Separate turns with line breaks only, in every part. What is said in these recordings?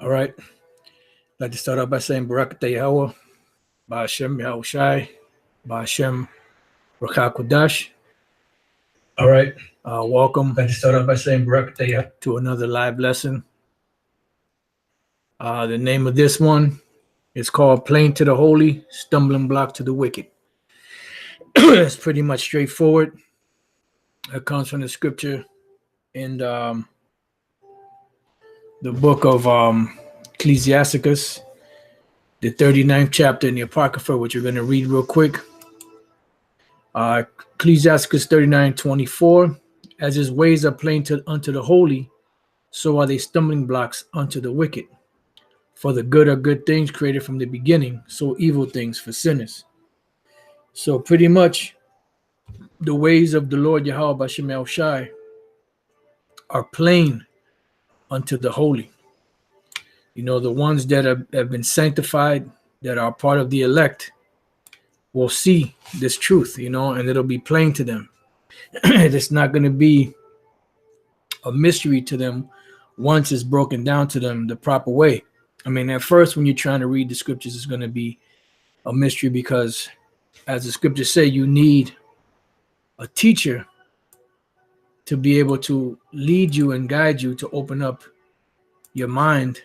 All right. I'd like to start off by saying Barakatah Yahweh, Ba'ashem Yahushai, Ba'ashem Rakakwadash. All right. Welcome. I'd like to start off by saying Barakatah Yahweh to another live lesson. The name of this one is called Plain to the Holy, Stumbling Block to the Wicked. It's pretty much straightforward. It comes from the scripture in the book of Ecclesiasticus, the 39th chapter in the Apocrypha, which we're going to read real quick. Ecclesiasticus 39:24, as his ways are plain unto the holy, so are they stumbling blocks unto the wicked. For the good are good things created from the beginning, so evil things for sinners. So pretty much the ways of the Lord Yahweh B'Shem Yahushai are plain unto the holy. You know, the ones that have been sanctified, that are part of the elect, will see this truth, you know, and it'll be plain to them. It's not going to be a mystery to them once it's broken down to them the proper way. I mean, at first, when you're trying to read the scriptures, it's going to be a mystery because, as the scriptures say, you need a teacher to be able to lead you and guide you to open up your mind,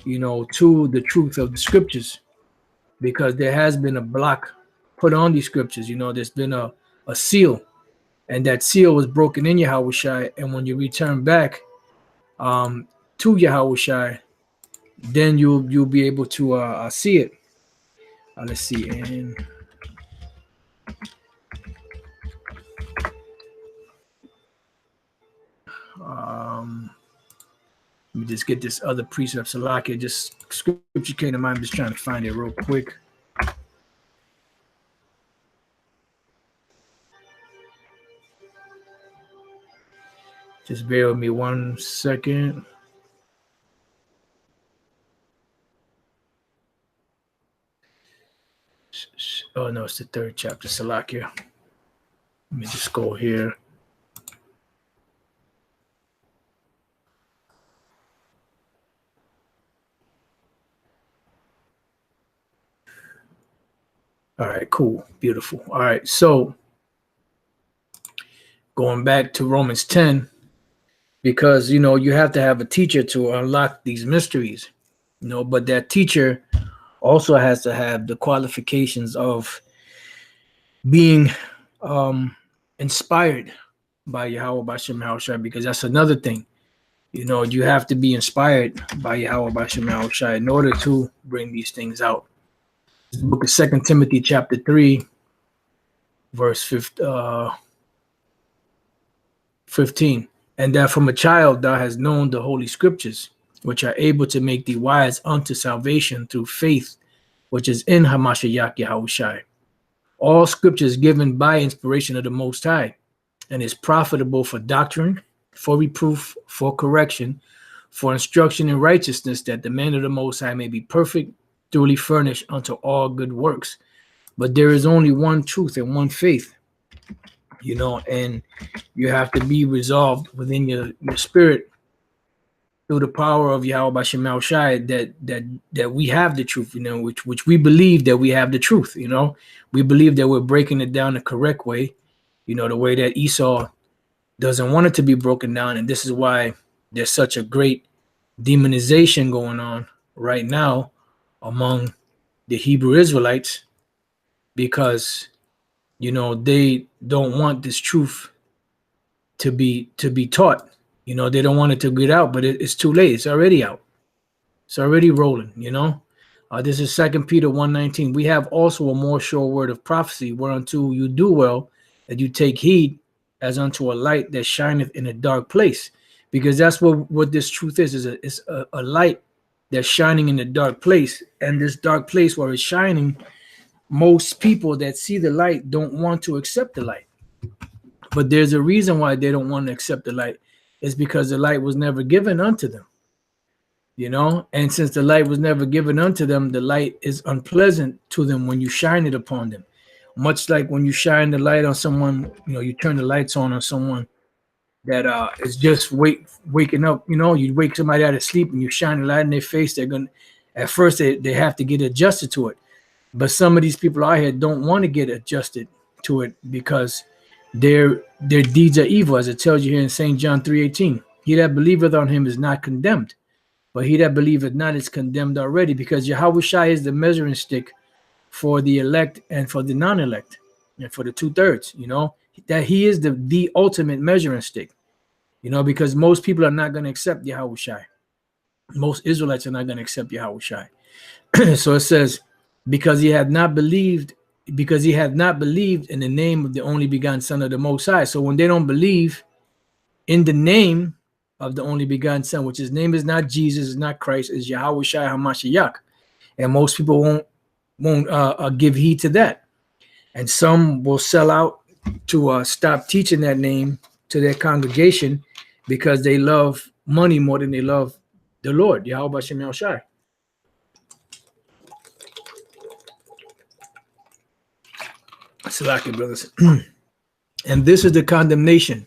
you know, to the truth of the scriptures, because there has been a block put on these scriptures. You know, there's been a seal, and that seal was broken in Yahushai, and when you return back to Yahushai, then you'll be able to see it. Let's see, and let me just get this other precept. Salakia, just scripture came to mind. I'm just trying to find it real quick. Just bear with me 1 second. Oh no, it's the 3rd chapter. Salakia. Let me just go here. All right, cool, beautiful. All right, so going back to Romans 10, because, you know, you have to have a teacher to unlock these mysteries, you know, but that teacher also has to have the qualifications of being inspired by Yahweh B'Shem Yahushai, because that's another thing. You know, you have to be inspired by Yahweh B'Shem Yahushai in order to bring these things out. The book of 2 Timothy chapter 3, verse 15. And that from a child thou hast known the holy scriptures, which are able to make thee wise unto salvation through faith, which is in Hamashiach Yahushai. All scriptures given by inspiration of the Most High, and is profitable for doctrine, for reproof, for correction, for instruction in righteousness, that the man of the Most High may be perfect, duly furnished unto all good works. But there is only one truth and one faith, you know, and you have to be resolved within your spirit through the power of Yahweh B'Shem Yahushai that we have the truth, you know, which we believe that we have the truth, you know. We believe that we're breaking it down the correct way, you know, the way that Esau doesn't want it to be broken down. And this is why there's such a great demonization going on right now among the Hebrew Israelites, because, you know, they don't want this truth to be taught. You know, they don't want it to get out, but it's too late. It's already out. It's already rolling, you know. This is 2 Peter 1:19. We have also a more sure word of prophecy, whereunto you do well that you take heed, as unto a light that shineth in a dark place. Because that's what this truth is a light that's shining in a dark place. And this dark place where it's shining, most people that see the light don't want to accept the light. But there's a reason why they don't want to accept the light. It's because the light was never given unto them, you know. And since the light was never given unto them, the light is unpleasant to them when you shine it upon them. Much like when you shine the light on someone, you know, you turn the lights on someone that is just waking up. You know, you wake somebody out of sleep and you shine a light in their face. They're gonna, at first they have to get adjusted to it. But some of these people out here don't want to get adjusted to it because their deeds are evil, as it tells you here in St. John 3:18. He that believeth on him is not condemned, but he that believeth not is condemned already, because Yahushua is the measuring stick for the elect and for the non-elect and for the 2/3. You know, that he is the ultimate measuring stick. You know, because most people are not going to accept Yahushua. Most Israelites are not going to accept Yahushua. So it says, because he had not believed in the name of the only begotten Son of the Most High. So when they don't believe in the name of the only begotten Son, which his name is not Jesus, is not Christ, is Yahushua HaMashiach, and most people won't give heed to that, and some will sell out to stop teaching that name to their congregation because they love money more than they love the Lord, Yahweh Shem Yahushai. Salaki, brothers. And this is the condemnation.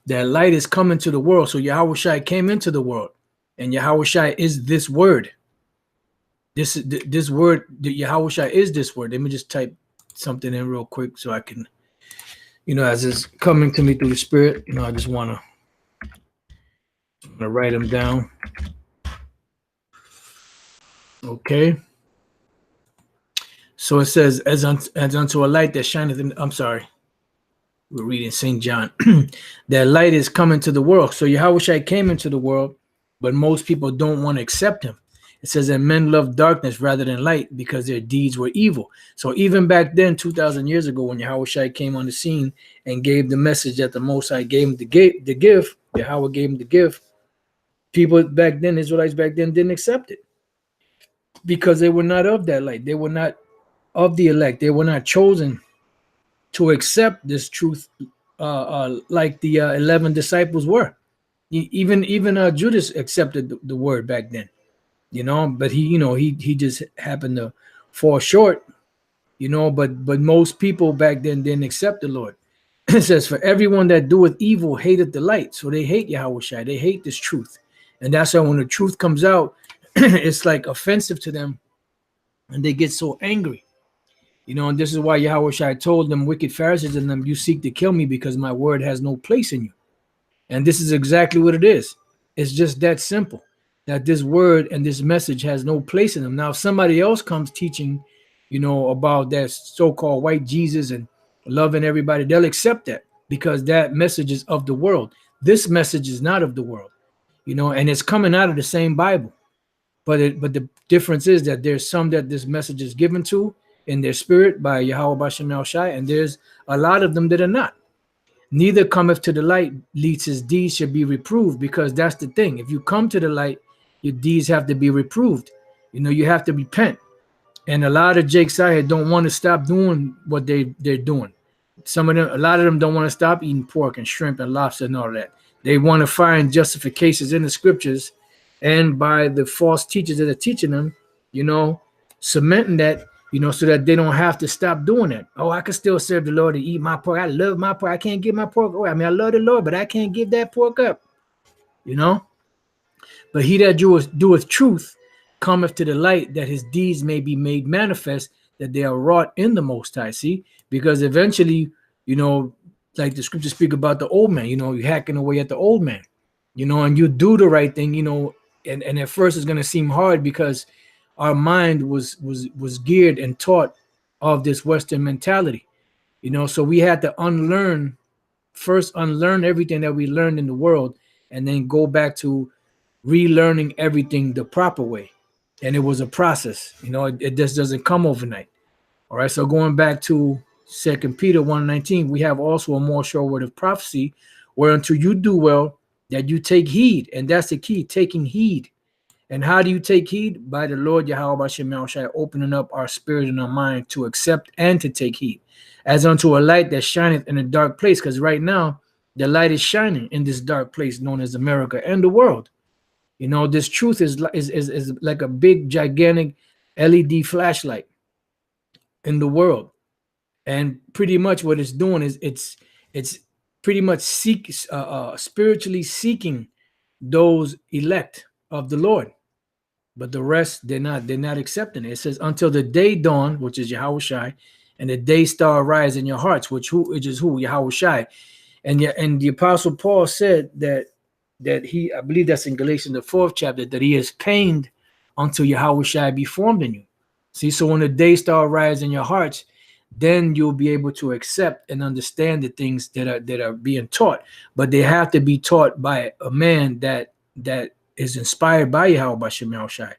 That light is coming to the world. So Yahushua came into the world. And Yahushua is this word. This word, the Yahushua is this word. Let me just type something in real quick so I can, you know, as it's coming to me through the Spirit, you know, I just want to write them down. Okay. So it says, as unto a light that shineth in, I'm sorry, we're reading St. John. That light is coming to the world. So Yahushua came into the world, but most people don't want to accept him. It says that men love darkness rather than light because their deeds were evil. So even back then, 2,000 years ago, when Yahushua came on the scene and gave the message that the Most High gave him to give, Yahweh gave him to give, people back then, Israelites back then, didn't accept it because they were not of that light. They were not of the elect. They were not chosen to accept this truth like the 11 disciples were. Even Judas accepted the word back then, you know, but he just happened to fall short, you know, but most people back then didn't accept the Lord. It says, for everyone that doeth evil hateth the light. So they hate Yahushua. They hate this truth. And that's why when the truth comes out, it's like offensive to them and they get so angry. You know, and this is why Yahushua told them, wicked Pharisees and them, you seek to kill me because my word has no place in you. And this is exactly what it is. It's just that simple, that this word and this message has no place in them. Now, if somebody else comes teaching, you know, about that so-called white Jesus and loving everybody, they'll accept that because that message is of the world. This message is not of the world, you know, and it's coming out of the same Bible. But the difference is that there's some that this message is given to in their spirit by Yahweh Bashem Shai, and there's a lot of them that are not. Neither cometh to the light, lest his deeds should be reproved, because that's the thing. If you come to the light, your deeds have to be reproved. You know, you have to repent. And a lot of Jakes out here don't want to stop doing what they're doing. A lot of them don't want to stop eating pork and shrimp and lobster and all that. They want to find justifications in the scriptures and by the false teachers that are teaching them, you know, cementing that, you know, so that they don't have to stop doing it. Oh, I can still serve the Lord and eat my pork. I love my pork. I can't give my pork away. I mean, I love the Lord, but I can't give that pork up, you know. But he that doeth truth cometh to the light, that his deeds may be made manifest, that they are wrought in the Most High. See, because eventually, you know, like the scriptures speak about the old man, you know, you're hacking away at the old man, you know, and you do the right thing, you know, and at first it's going to seem hard because our mind was geared and taught of this Western mentality, you know, so we had to unlearn everything that we learned in the world and then go back to relearning everything the proper way. And it was a process, you know, it just doesn't come overnight. All right, so going back to 2 Peter 1:19, we have also a more sure word of prophecy, whereunto you do well that you take heed. And that's the key, taking heed. And how do you take heed? By the Lord Yahweh Shem Shai opening up our spirit and our mind to accept and to take heed, as unto a light that shineth in a dark place. Because right now, the light is shining in this dark place known as America and the world. You know, this truth is like a big, gigantic LED flashlight in the world. And pretty much what it's doing is it's pretty much spiritually seeking those elect of the Lord. But the rest, they're not accepting it. It says, until the day dawn, which is Yahweh Shai, and the day star rise in your hearts, which is who? Yahweh Shai. And the Apostle Paul said that he, I believe that's in Galatians, the 4th chapter, that he is pained until Yahweh Shai be formed in you. See, so when the day star rise in your hearts, then you'll be able to accept and understand the things that are being taught. But they have to be taught by a man that is inspired by Yahweh Bashem Shai.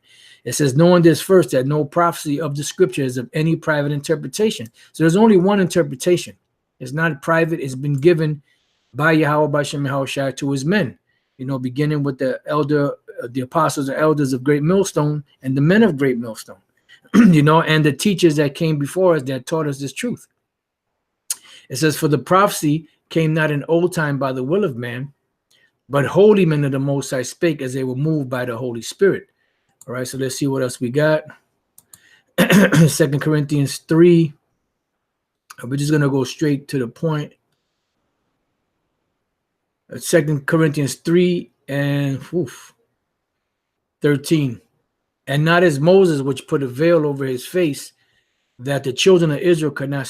It says, knowing this first, that no prophecy of the scripture is of any private interpretation. So there's only one interpretation. It's not private. It's been given by Yahweh Bashem Shai to his men, beginning with the apostles and elders of Great Millstone and the men of Great Millstone, and the teachers that came before us that taught us this truth. It says, for the prophecy came not in old time by the will of man, but holy men of the Most High spake as they were moved by the Holy Spirit. All right, so let's see what else we got. 2 Corinthians 3. We're just going to go straight to the point. 2 Corinthians 3 and 13. And not as Moses, which put a veil over his face, that the children of Israel could not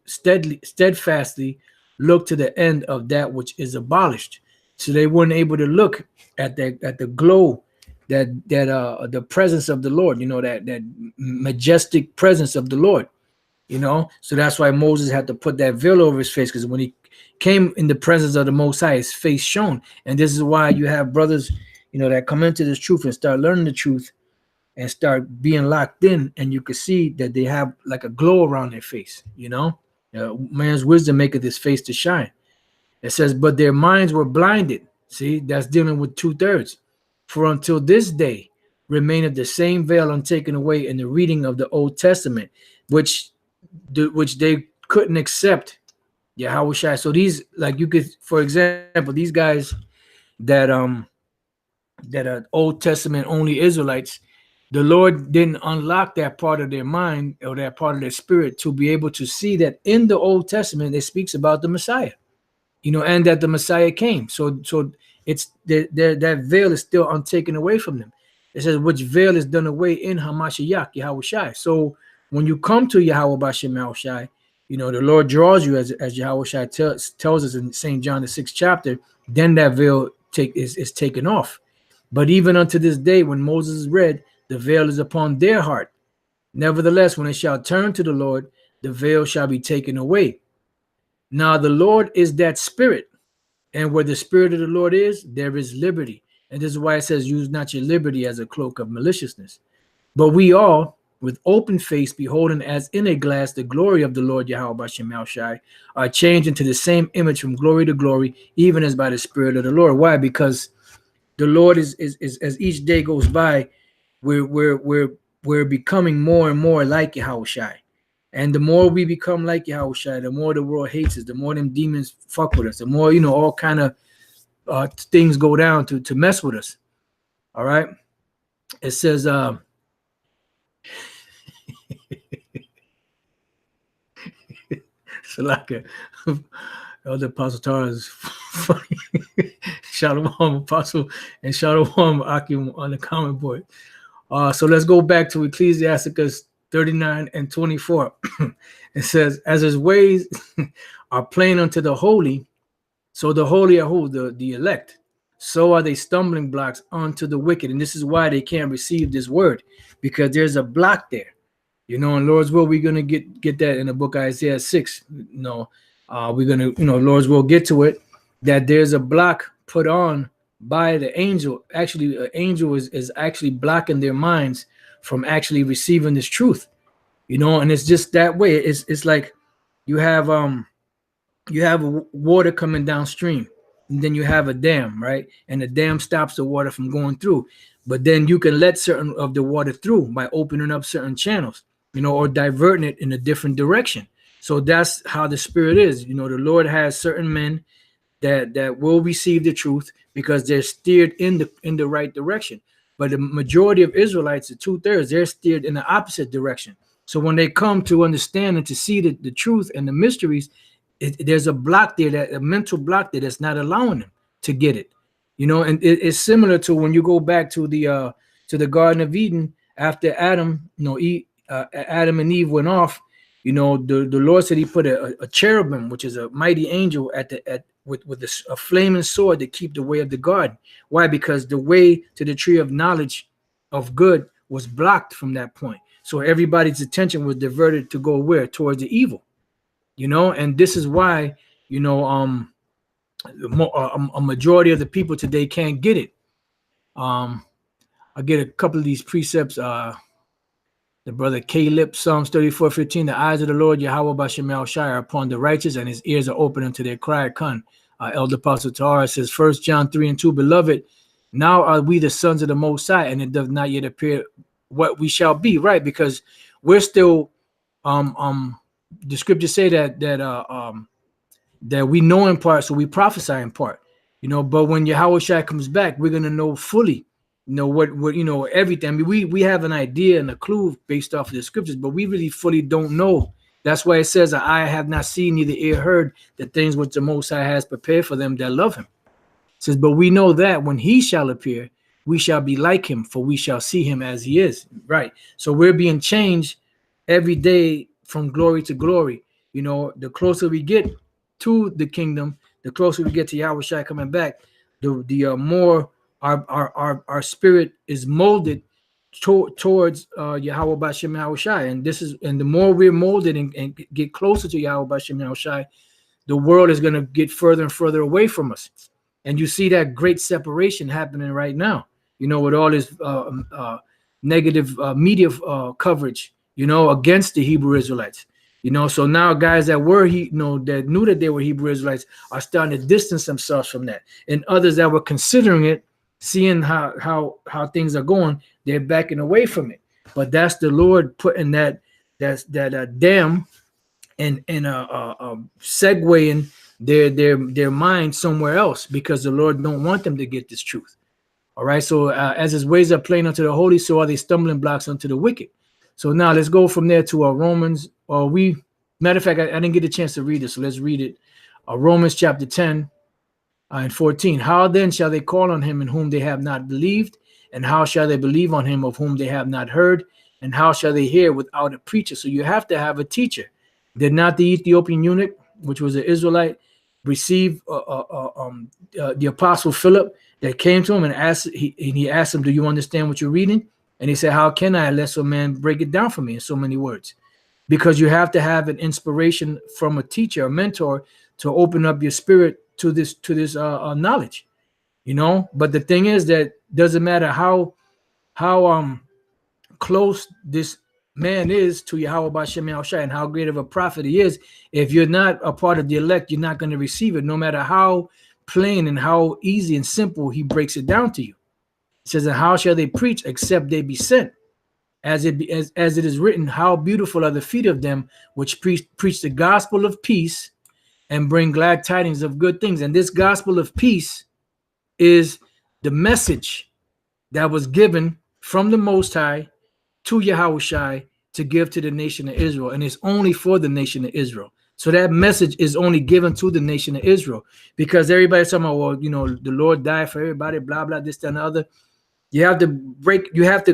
steadfastly look to the end of that which is abolished. So they weren't able to look at the glow, that the presence of the Lord, that majestic presence of the Lord, So that's why Moses had to put that veil over his face, because when he came in the presence of the Most High, his face shone. And this is why you have brothers, that come into this truth and start learning the truth and start being locked in, and you can see that they have like a glow around their face, man's wisdom maketh his face to shine. It says, but their minds were blinded. See, that's dealing with 2/3. For until this day remaineth the same veil untaken away in the reading of the Old Testament, which they couldn't accept Yahweh Shai. So these, like, you could, for example, these guys that are Old Testament only Israelites, the Lord didn't unlock that part of their mind or that part of their spirit to be able to see that in the Old Testament it speaks about the Messiah, and that the Messiah came. So it's that veil is still untaken away from them. It says, which veil is done away in Hamashiach, Yahweh Shai. So when you come to Yahweh Bashem Shai, the Lord draws you, as Yahweh Shai tells us in St. John, the 6th chapter, then that veil is taken off. But even unto this day, when Moses read, the veil is upon their heart. Nevertheless, when it shall turn to the Lord, the veil shall be taken away. Now the Lord is that spirit, and where the spirit of the Lord is, there is liberty. And this is why it says, use not your liberty as a cloak of maliciousness. But we all, with open face, beholding as in a glass the glory of the Lord Yahweh Bashem Shai, are changed into the same image from glory to glory, even as by the spirit of the Lord. Why? Because the Lord is as each day goes by, we're becoming more and more like Yahweh Shai. And the more we become like Yahweh Shai, the more the world hates us, the more them demons fuck with us, the more, all kind of things go down to mess with us. All right. It says, Salaka, Elder Apostle Tara is funny. Shalom Apostle and Shalom Akim on the comment board. So let's go back to Ecclesiasticus 39 and 24. It says, as his ways are plain unto the holy, so the holy are who? The elect. So are they stumbling blocks unto the wicked. And this is why they can't receive this word, because there's a block there. And Lord's will, we're going to get that in the book of Isaiah 6. We're going to, Lord's will, get to it, that there's a block put on by the angel. Actually, an angel is actually blocking their minds from actually receiving this truth, and it's just that way. It's like you have water coming downstream, and then you have a dam, right? And the dam stops the water from going through, but then you can let certain of the water through by opening up certain channels, or diverting it in a different direction. So that's how the spirit is. The Lord has certain men that will receive the truth because they're steered in the right direction. But the majority of Israelites, the 2/3, they're steered in the opposite direction. So when they come to understand and to see the truth and the mysteries, there's a block there, that a mental block there that's not allowing them to get it. And it's similar to when you go back to the Garden of Eden after Adam, Adam and Eve went off. The Lord said He put a cherubim, which is a mighty angel, with a flaming sword to keep the way of the garden. Why? Because the way to the tree of knowledge of good was blocked from that point. So everybody's attention was diverted to go where? Towards the evil. And this is why, a majority of the people today can't get it. I get a couple of these precepts. The brother Caleb, Psalms 34:15, the eyes of the Lord Yahweh Bashem El Shai are upon the righteous, and His ears are open unto their cry. Elder Apostle Tahara says, 1 John 3:2, beloved, now are we the sons of the Most High, and it does not yet appear what we shall be, right? Because we're still, the scriptures say that we know in part, so we prophesy in part, but when Yahweh Shai comes back, we're going to know fully, what everything. I mean, we have an idea and a clue based off of the scriptures, but we really fully don't know. That's why it says, I have not seen, neither ear heard, the things which the Most High has prepared for them that love Him. It says, but we know that when He shall appear, we shall be like Him, for we shall see Him as He is. Right. So we're being changed every day from glory to glory. The closer we get to the kingdom, the closer we get to Yahweh Shai coming back, the more our spirit is molded towards Yahweh Bashem Yahweh Shai. And the more we're molded and get closer to Yahweh Bashem Yahweh Shai, the world is going to get further and further away from us. And you see that great separation happening right now, with all this negative media coverage, against the Hebrew Israelites. So now guys that were that knew that they were Hebrew Israelites are starting to distance themselves from that, and others that were considering it, seeing how things are going, they're backing away from it. But that's the Lord putting that dam and segueing their mind somewhere else, because the Lord don't want them to get this truth. All right. So as His ways are plain unto the holy, so are they stumbling blocks unto the wicked. So now let's go from there to Romans. Matter of fact, I didn't get a chance to read it, so let's read it. Romans chapter 10 and 14. How then shall they call on Him in whom they have not believed? And how shall they believe on Him of whom they have not heard? And how shall they hear without a preacher? So you have to have a teacher. Did not the Ethiopian eunuch, which was an Israelite, receive the apostle Philip that came to him and he asked him, do you understand what you're reading? And he said, how can I, unless a man break it down for me in so many words? Because you have to have an inspiration from a teacher, a mentor, to open up your spirit to this knowledge, But the thing is that doesn't matter how close this man is to Yahweh Bashem Yahweh Shai and how great of a prophet he is. If you're not a part of the elect, you're not going to receive it, no matter how plain and how easy and simple he breaks it down to you. It says, and how shall they preach except they be sent? As it is written, how beautiful are the feet of them which preach the gospel of peace and bring glad tidings of good things. And this gospel of peace is the message that was given from the Most High to Yahweh Shai to give to the nation of Israel. And it's only for the nation of Israel. So that message is only given to the nation of Israel, because everybody's talking about, well, the Lord died for everybody, blah, blah, this, that, and the other. You have to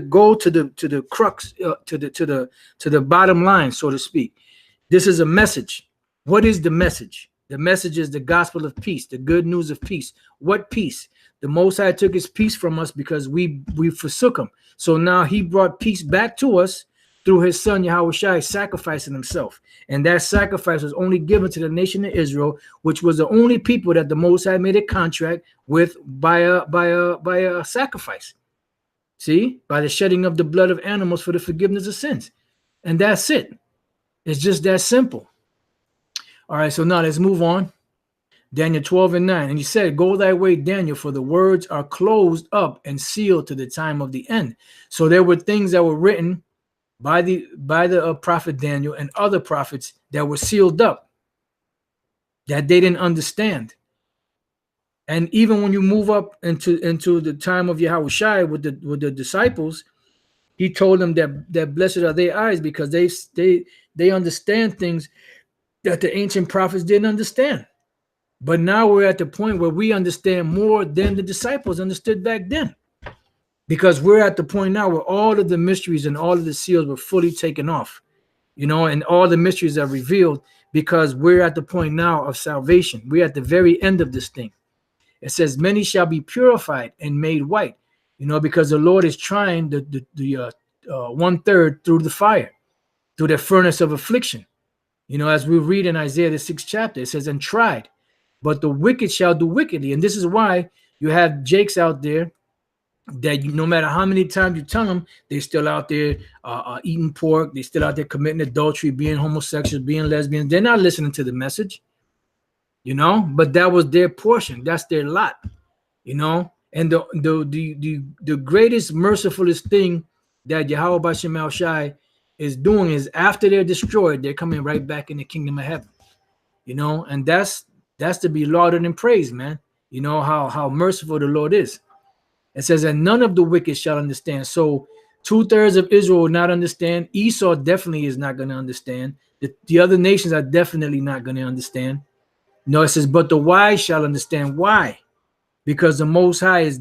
go to the crux, to the bottom line, so to speak. This is a message. What is the message? The message is the gospel of peace, the good news of peace. What peace? The Most High took His peace from us because we forsook Him. So now He brought peace back to us through His Son Yahweh Shai sacrificing Himself. And that sacrifice was only given to the nation of Israel, which was the only people that the Most High made a contract with by a sacrifice. See, by the shedding of the blood of animals for the forgiveness of sins. And that's it. It's just that simple. All right, so now let's move on. Daniel 12 and 9. And He said, go thy way, Daniel, for the words are closed up and sealed to the time of the end. So there were things that were written by the prophet Daniel and other prophets that were sealed up, that they didn't understand. And even when you move up into the time of Yahweh Shai with the disciples, He told them that blessed are their eyes, because they understand things that the ancient prophets didn't understand. But now we're at the point where we understand more than the disciples understood back then. Because we're at the point now where all of the mysteries and all of the seals were fully taken off, and all the mysteries are revealed, because we're at the point now of salvation. We're at the very end of this thing. It says, many shall be purified and made white, because the Lord is trying the 1/3 through the fire, through the furnace of affliction. As we read in Isaiah, the 6th chapter, it says, and tried, but the wicked shall do wickedly. And this is why you have Jakes out there that no matter how many times you tell them, they're still out there eating pork. They're still out there committing adultery, being homosexuals, being lesbians. They're not listening to the message, but that was their portion. That's their lot, and the greatest, mercifulest thing that Yahweh Bashem El Shai is doing is after they're destroyed, they're coming right back in the kingdom of heaven, and that's to be lauded and praised, man. How merciful the Lord is. It says, and none of the wicked shall understand. So 2/3 of Israel will not understand. Esau definitely is not going to understand. The other nations are definitely not going to understand. No, it says, but the wise shall understand. Why? Because the Most High is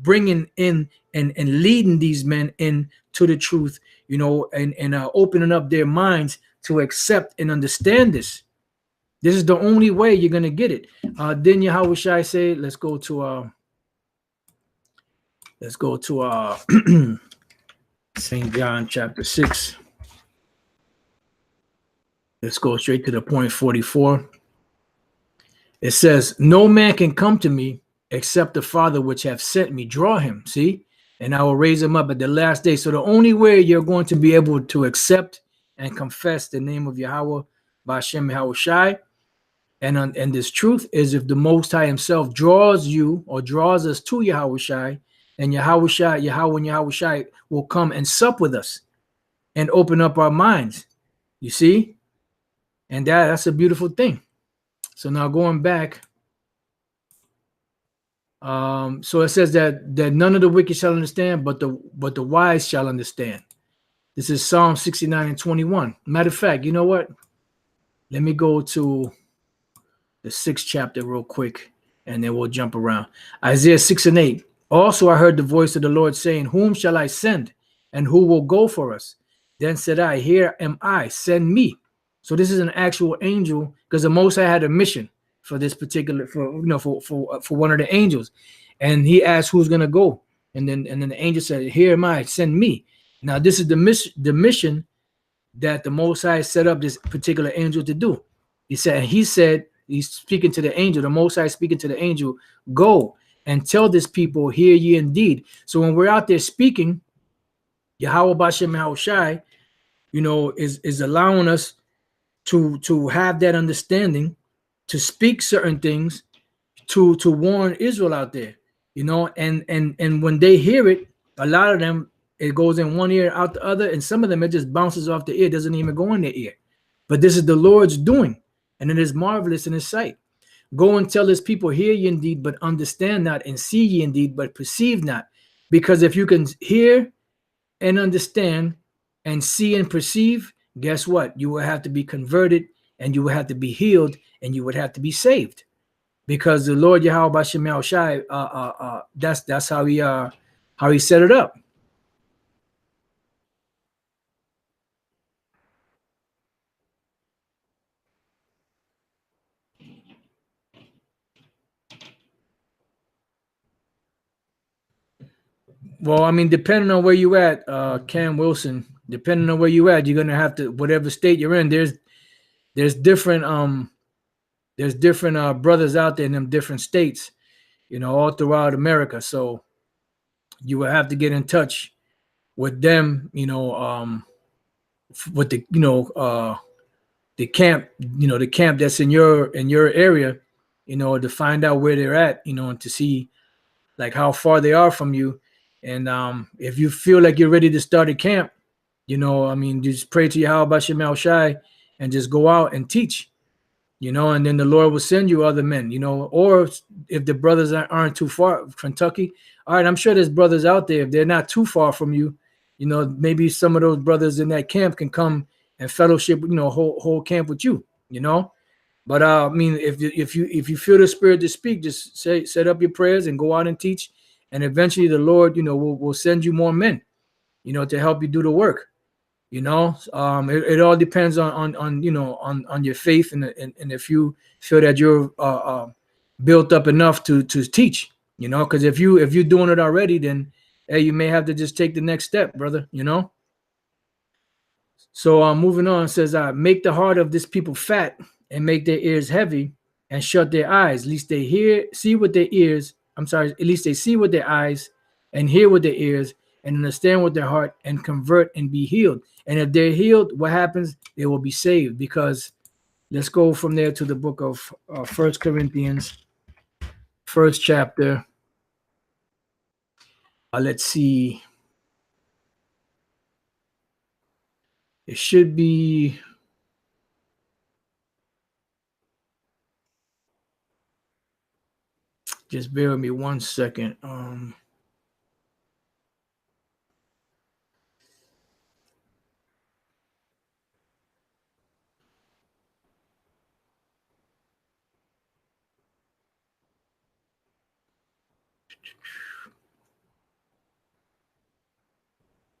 bringing in and leading these men into the truth, and opening up their minds to accept and understand this. This is the only way you're going to get it. Then Yahweh Shai say, let's go to St. John chapter 6. Let's go straight to the point, 44. It says, no man can come to me except the Father which hath sent me draw him. See? And I will raise him up at the last day. So the only way you're going to be able to accept and confess the name of Yahweh B'Hashem Yahweh Shai and this truth is if the Most High himself draws you or draws us to Yahweh Shai, and Yahweh and Yahweh Shai will come and sup with us and open up our minds. You see? And that's a beautiful thing. So now going back, so it says that none of the wicked shall understand, but the wise shall understand. This is Psalm 69:21. Matter of fact, you know what? Let me go to the 6th chapter real quick, and then we'll jump around. Isaiah 6:8. Also I heard the voice of the Lord saying, whom shall I send, and who will go for us? Then said I, here am I, send me. So this is an actual angel, because the Most High had a mission for this particular, for one of the angels, and he asked who's gonna go, and then the angel said, here am I, send me. Now this is the mission that the Most High set up this particular angel to do. He said he's speaking to the angel, the Most High speaking to the angel, go and tell this people, hear ye indeed. So when we're out there speaking, Yahweh B'Hashem Yahweh Shai, is allowing us to have that understanding, to speak certain things, to warn Israel out there, and when they hear it, a lot of them, it goes in one ear out the other, and some of them it just bounces off the ear, doesn't even go in their ear. But this is the Lord's doing, and it is marvelous in his sight. Go and tell his people, hear ye indeed, but understand not, and see ye indeed, but perceive not. Because if you can hear and understand and see and perceive, guess what? You will have to be converted, and you will have to be healed, and you would have to be saved. Because the Lord Yahweh B'Hashem Yahweh Shai, that's how he set it up. Well, I mean, depending on where you at, Cam Wilson, depending on where you at, you're gonna have to, whatever state you're in, there's different brothers out there in them different states, all throughout America. So you will have to get in touch with them, with the camp, the camp that's in your area, to find out where they're at, and to see like how far they are from you. And if you feel like you're ready to start a camp, just pray to Yahweh B'Hashem Yahweh Shai and just go out and teach, and then the Lord will send you other men, or if the brothers aren't too far, Kentucky, all right, I'm sure there's brothers out there. If they're not too far from you, maybe some of those brothers in that camp can come and fellowship, whole camp with you, But I mean, if you feel the Spirit to speak, just set up your prayers and go out and teach, and eventually the Lord, will send you more men, to help you do the work. It all depends on your faith, and if you feel that you're built up enough to teach, because if you're doing it already, then hey, you may have to just take the next step, brother. So moving on, it says, make the heart of this people fat and make their ears heavy and shut their eyes, lest they see with their ears. I'm sorry, at least they see with their eyes and hear with their ears and understand with their heart and convert and be healed. And if they're healed, what happens? They will be saved. Because let's go from there to the book of 1 Corinthians, first chapter. Let's see. It should be just bear with me 1 second.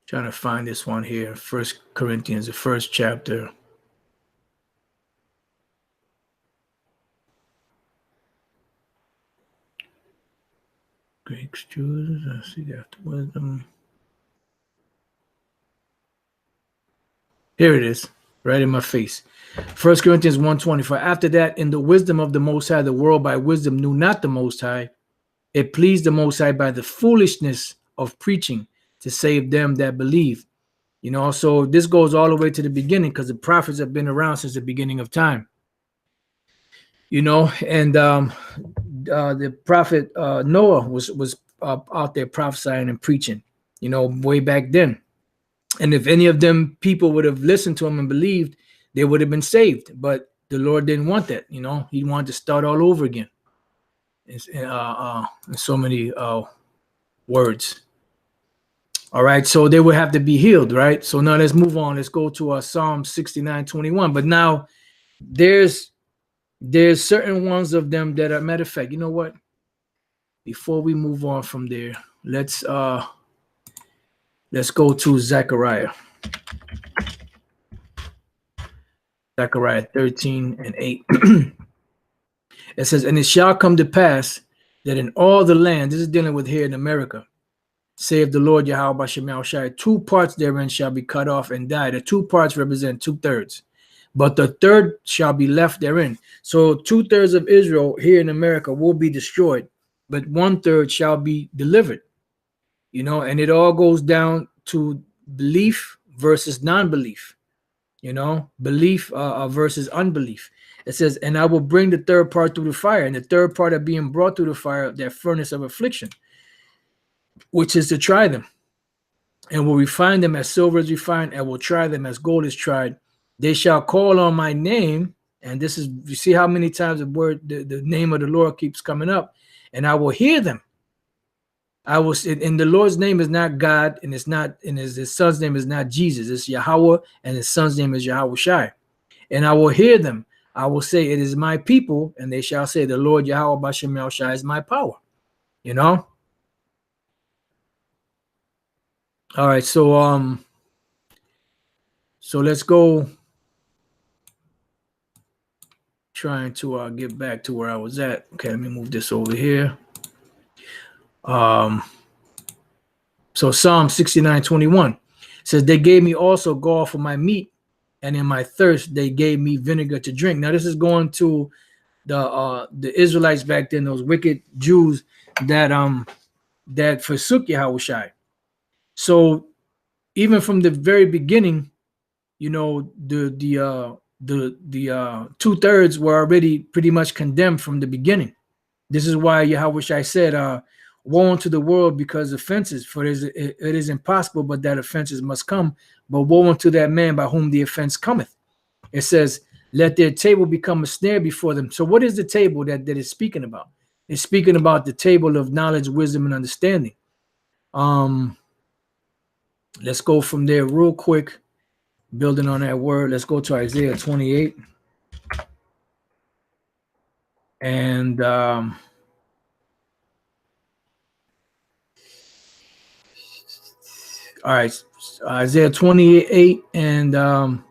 Trying to find this one here. 1 Corinthians, the first chapter. Great Jews, I see after wisdom. Here it is, right in my face. 1 Corinthians 1:20. For after that, in the wisdom of the Most High, the world by wisdom knew not the Most High. It pleased the Most High by the foolishness of preaching to save them that believe. So this goes all the way to the beginning, because the prophets have been around since the beginning of time. And the prophet Noah was out there prophesying and preaching, way back then. And if any of them people would have listened to him and believed, they would have been saved. But the Lord didn't want that. He wanted to start all over again. In so many words. All right, so they would have to be healed, right? So now let's move on. Let's go to Psalm 69:21. But now there's certain ones of them that are, matter of fact, you know what? Before we move on from there, let's go to Zechariah. Zechariah 13:8. It says, and it shall come to pass that in all the land, this is dealing with here in America, saith the Lord Yahweh Bashem Yahushai, 2 parts therein shall be cut off and die. The 2 parts represent 2/3, but the 1/3 shall be left therein. So 2/3 of Israel here in America will be destroyed, but 1/3 shall be delivered. And it all goes down to belief versus non-belief. Belief versus unbelief. It says, and I will bring the 3rd part through the fire, and the 3rd part of being brought through the fire, that furnace of affliction, which is to try them, and will refine them as silver is refined, and will try them as gold is tried. They shall call on my name, and this is, you see how many times the name of the Lord keeps coming up, and I will hear them. I will, and the Lord's name is not God, and it's not, and his son's name is not Jesus. It's Yahweh, and his son's name is Yahweh Shai. And I will hear them. I will say, it is my people, and they shall say, the Lord Yahweh Bashem Yahushai is my power. All right, so let's go. Trying to get back to where I was at. Okay, let me move this over here. So Psalm 69:21 says, they gave me also gall for my meat, and in my thirst they gave me vinegar to drink. Now this is going to the Israelites back then, those wicked Jews that forsook Yahushai. So even from the very beginning, the 2/3 were already pretty much condemned from the beginning. This is why Yahushai said, woe unto the world because offenses, for it is impossible but that offenses must come, but woe unto that man by whom the offense cometh. It says, let their table become a snare before them. So what is the table that is speaking about? It's speaking about the table of knowledge, wisdom, and understanding. Let's go from there real quick building on that word, let's go to Isaiah 28. And all right, Isaiah 28 and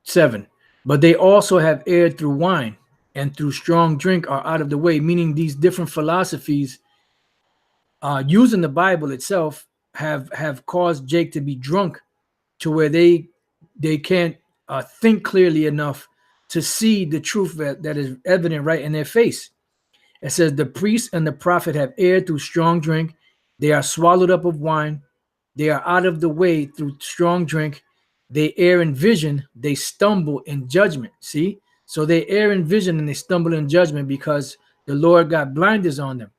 7. But they also have erred through wine, and through strong drink are out of the way, meaning these different philosophies using the Bible itself have caused Jake to be drunk to where they can't think clearly enough to see the truth that is evident right in their face. It says, the priest and the prophet have erred through strong drink. They are swallowed up of wine. They are out of the way through strong drink. They err in vision. They stumble in judgment. See? So they err in vision and they stumble in judgment because the Lord got blinders on them.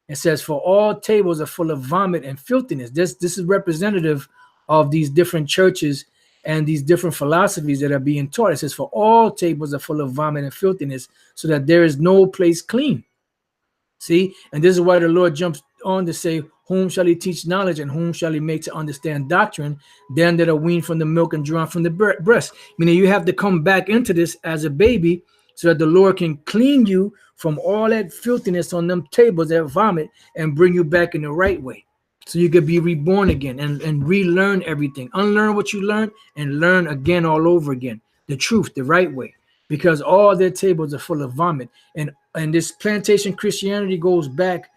It says, for all tables are full of vomit and filthiness. This is representative of these different churches and these different philosophies that are being taught. It says, for all tables are full of vomit and filthiness, so that there is no place clean. See, and this is why the Lord jumps on to say, whom shall he teach knowledge and whom shall he make to understand doctrine? Them that are weaned from the milk and drawn from the breast. Meaning you have to come back into this as a baby so that the Lord can clean you from all that filthiness on them tables, that vomit, and bring you back in the right way. So you could be reborn again and relearn everything. Unlearn what you learned and learn again all over again. The truth, the right way. Because all their tables are full of vomit. And this plantation Christianity goes back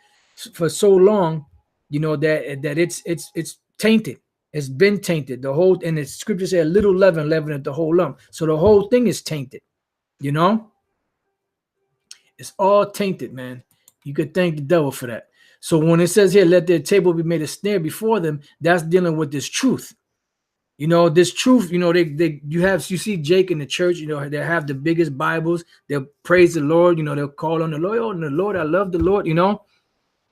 for so long, you know, that it's tainted. It's been tainted. The whole, and the scripture said, little leaven leaveneth the whole lump. So the whole thing is tainted, you know? It's all tainted, man. You could thank the devil for that. So when it says here, let their table be made a snare before them, that's dealing with this truth. You know, this truth, you know, you see Jake in the church, you know, they have the biggest Bibles. They'll praise the Lord, you know, they'll call on the Lord, oh, the Lord, I love the Lord, you know.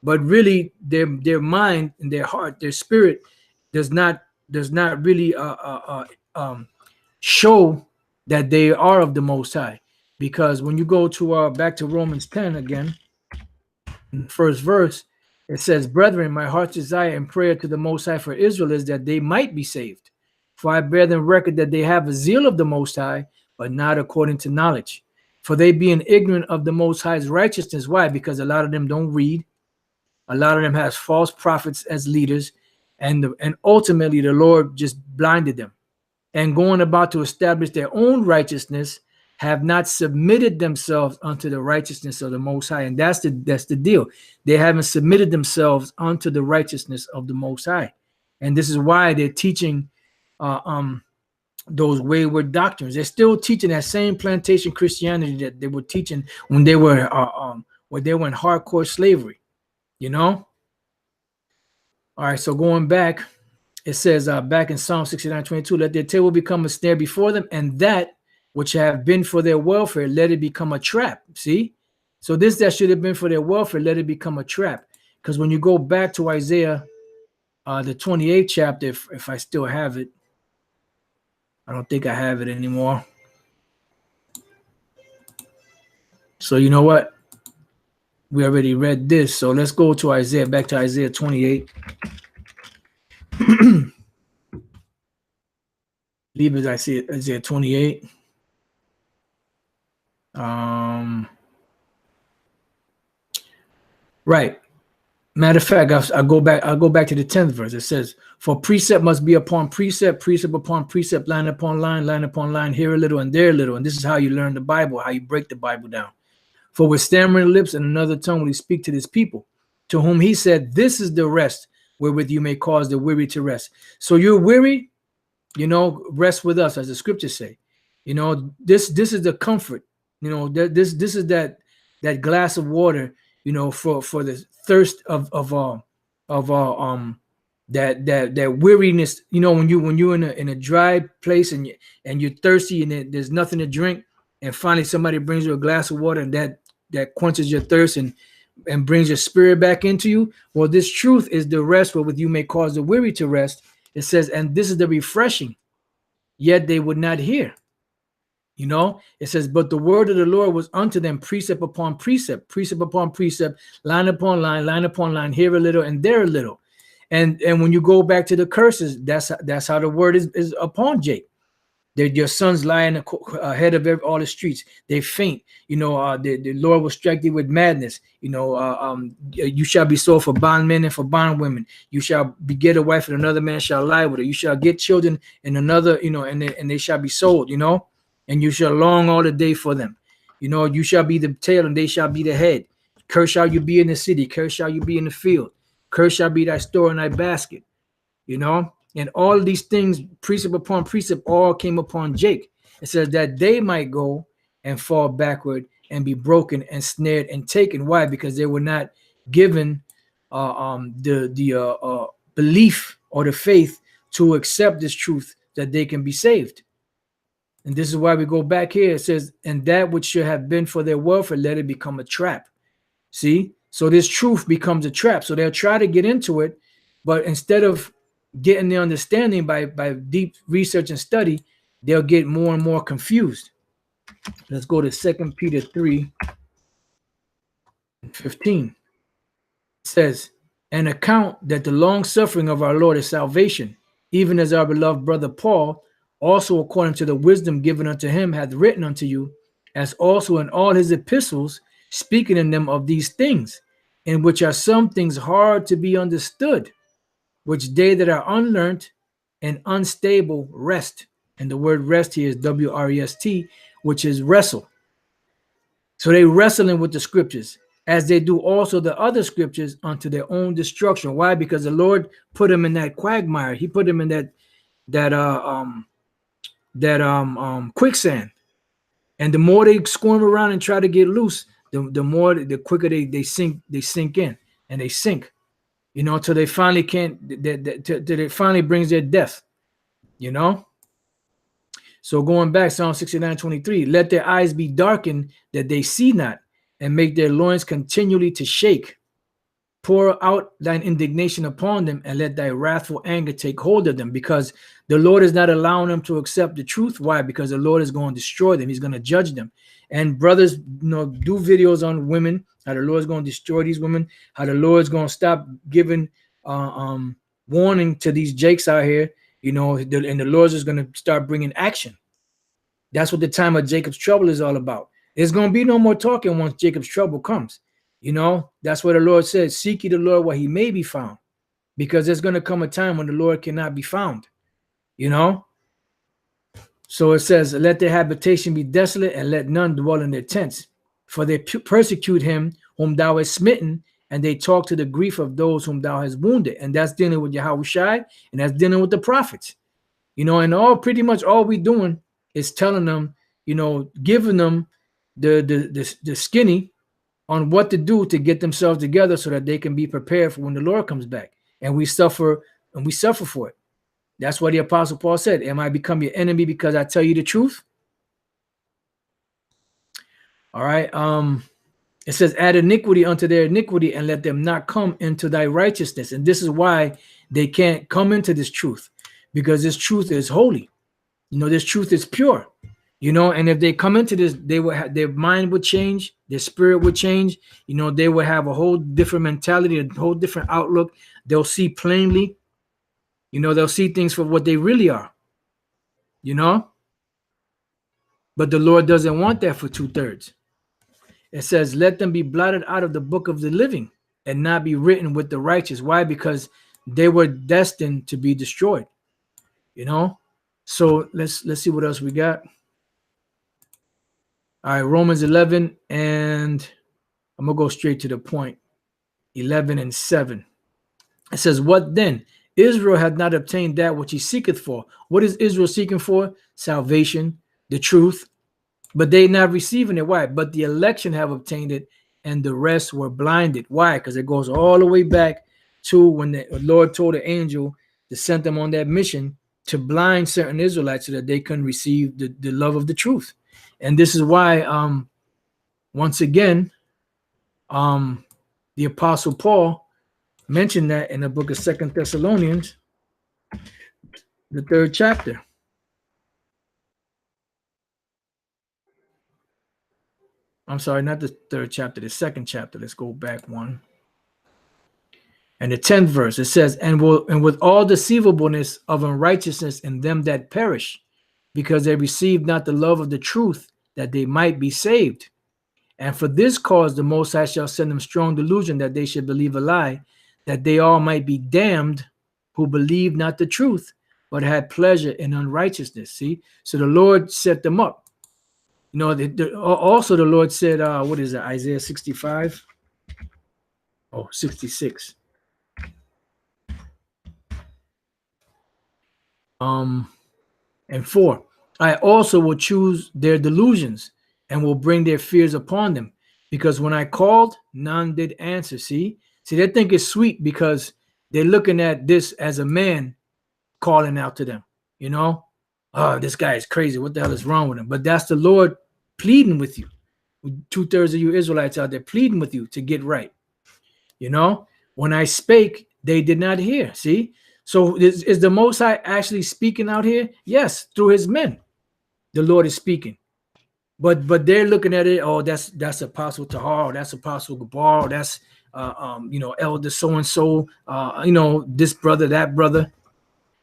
But really their mind and their heart, their spirit does not really show that they are of the Most High. Because when you go to back to Romans 10 again, in the first verse, it says, brethren, my heart's desire and prayer to the Most High for Israel is that they might be saved. For I bear them record that they have a zeal of the Most High, but not according to knowledge. For they being ignorant of the Most High's righteousness. Why? Because a lot of them don't read. A lot of them has false prophets as leaders. And ultimately the Lord just blinded them. And going about to establish their own righteousness, have not submitted themselves unto the righteousness of the Most High. And that's the deal. They haven't submitted themselves unto the righteousness of the Most High. And this is why they're teaching those wayward doctrines. They're still teaching that same plantation Christianity that they were teaching when they were in hardcore slavery, you know. All right, so going back, it says back in Psalm 69:22, let their table become a snare before them, and that which have been for their welfare, let it become a trap. See, so this that should have been for their welfare, let it become a trap. Because when you go back to Isaiah, the 28th chapter, if I still have it, I don't think I have it anymore. So you know what? We already read this. So let's go to Isaiah, back to Isaiah 28. Leave as I see it, Isaiah 28. Right. Matter of fact, I'll go back to the 10th verse. It says, for precept must be upon precept, precept upon precept, line upon line, here a little and there a little. And this is how you learn the Bible, how you break the Bible down. For with stammering lips and another tongue will he speak to this people, to whom he said, this is the rest wherewith you may cause the weary to rest. So you're weary, you know, rest with us, as the scriptures say. You know, this is the comfort. You know, this is that glass of water, you know, for the thirst of that weariness. You know, when you're in a dry place and you're thirsty and there's nothing to drink, and finally somebody brings you a glass of water and that quenches your thirst and brings your spirit back into you. Well, this truth is the rest wherewith you may cause the weary to rest. It says, and this is the refreshing, yet they would not hear. You know, it says, but the word of the Lord was unto them precept upon precept, precept upon precept, line upon line, here a little and there a little. And when you go back to the curses, that's how the word is upon Jake. Your sons lie in the ahead of all the streets. They faint. The Lord will strike thee with madness. You shall be sold for bondmen and for bondwomen. You shall beget a wife, and another man shall lie with her. You shall get children, and another, and they shall be sold. And you shall long all the day for them. You shall be the tail, and they shall be the head. Cursed shall you be in the city. Cursed shall you be in the field. Cursed shall be thy store and thy basket. And all of these things, precept upon precept, all came upon Jake. It says that they might go and fall backward and be broken and snared and taken. Why? Because they were not given the belief or the faith to accept this truth that they can be saved. And this is why we go back here. It says, and that which should have been for their welfare, let it become a trap. See? So this truth becomes a trap. So they'll try to get into it, but instead of getting the understanding by deep research and study, they'll get more and more confused. Let's go to 2 Peter 3:15. It says, and account that the long suffering of our Lord is salvation, even as our beloved brother Paul, also according to the wisdom given unto him, hath written unto you, as also in all his epistles, speaking in them of these things, in which are some things hard to be understood, which they that are unlearned and unstable rest. And the word rest here is W-R-E-S-T, which is wrestle. So they wrestling with the scriptures, as they do also the other scriptures unto their own destruction. Why? Because the Lord put them in that quagmire. He put them in that quicksand. And the more they squirm around and try to get loose, the quicker they sink in, and they sink. Till they finally can't, till it finally brings their death, So going back, Psalm 69:23, let their eyes be darkened that they see not, and make their loins continually to shake. Pour out thine indignation upon them, and let thy wrathful anger take hold of them, because the Lord is not allowing them to accept the truth. Why? Because the Lord is going to destroy them. He's going to judge them. And brothers, do videos on women, how the Lord's going to destroy these women, how the Lord's going to stop giving warning to these jakes out here, and the Lord's is going to start bringing action. That's what the time of Jacob's trouble is all about. There's going to be no more talking once Jacob's trouble comes. That's what the Lord says, seek ye the Lord while he may be found, because there's going to come a time when the Lord cannot be found. So it says, let their habitation be desolate, and let none dwell in their tents. For they persecute him whom thou hast smitten, and they talk to the grief of those whom thou hast wounded. And that's dealing with Yahushai, and that's dealing with the prophets. And pretty much all we doing is telling them, giving them the skinny on what to do to get themselves together so that they can be prepared for when the Lord comes back. And we suffer for it. That's why the Apostle Paul said, am I become your enemy because I tell you the truth? All right. It says, add iniquity unto their iniquity, and let them not come into thy righteousness. And this is why they can't come into this truth, because this truth is holy. This truth is pure. And if they come into this, they will their mind would change, their spirit would change. They will have a whole different mentality, a whole different outlook. They'll see plainly. They'll see things for what they really are. But the Lord doesn't want that for 2/3. It says, let them be blotted out of the book of the living and not be written with the righteous. Why? Because they were destined to be destroyed. So let's see what else we got. All right, Romans 11, and I'm going to go straight to the point. 11 and 7. It says, what then? Israel hath not obtained that which he seeketh for. What is Israel seeking for? Salvation, the truth. But they not receiving it. Why? But the election have obtained it, and the rest were blinded. Why? Because it goes all the way back to when the Lord told the angel to send them on that mission to blind certain Israelites so that they couldn't receive the love of the truth. And this is why, once again, the Apostle Paul mentioned that in the book of 2 Thessalonians, the 3rd chapter. I'm sorry, not the 3rd chapter, the 2nd chapter. Let's go back one. And the 10th verse, it says, and with all deceivableness of unrighteousness in them that perish, because they received not the love of the truth, that they might be saved. And for this cause the Most High shall send them strong delusion, that they should believe a lie, that they all might be damned who believed not the truth, but had pleasure in unrighteousness. See? So the Lord set them up. You know, also the Lord said, what is it, Isaiah 65? Oh, 66. And 4, I also will choose their delusions and will bring their fears upon them, because when I called, none did answer. See, they think it's sweet because they're looking at this as a man calling out to them. You know, oh, this guy is crazy. What the hell is wrong with him? But that's the Lord pleading with you. 2/3 of you Israelites out there pleading with you to get right. You know, when I spake, they did not hear. See, so is the Most High actually speaking out here? Yes, through his men, the Lord is speaking. But they're looking at it. Oh, that's Apostle Tahar. That's Apostle Gabar. That's you know, Elder so and so. You know, this brother, that brother.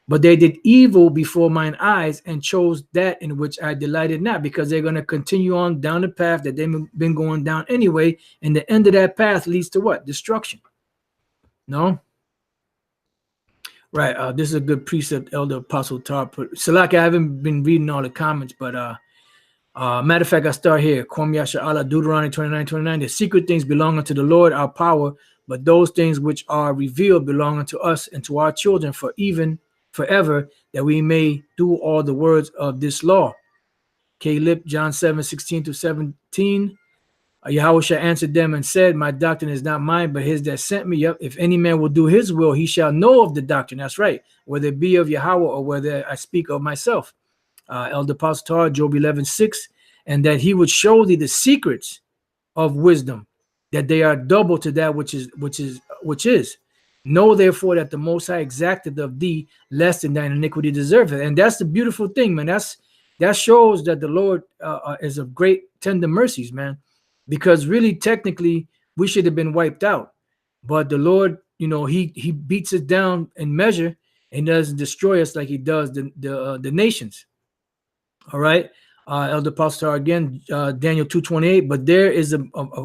But they did evil before mine eyes and chose that in which I delighted not, because they're going to continue on down the path that they've been going down anyway. And the end of that path leads to what? Destruction. No? Right. This is a good precept, Elder Apostle Tar put. Salaki, I haven't been reading all the comments, but matter of fact, I start here. Kwam Yasha Allah, Deuteronomy 29:29. The secret things belong unto the Lord our power, but those things which are revealed belong unto us and to our children for even forever, that we may do all the words of this law. Caleb, John 7:16-17. Yahushua answered them and said, my doctrine is not mine, but his that sent me. Up. If any man will do his will, he shall know of the doctrine. That's right. Whether it be of Yahweh or whether I speak of myself. Elder Apostle Torah, Job 11:6, and that he would show thee the secrets of wisdom, that they are double to that which is. Know therefore that the Most High exacted of thee less than thine iniquity deserveth. And that's the beautiful thing, man. That shows that the Lord is of great tender mercies, man. Because really, technically, we should have been wiped out, but the Lord, you know, he beats us down in measure and doesn't destroy us like he does the nations. All right. Elder Pastor again, Daniel 2:28. But there is a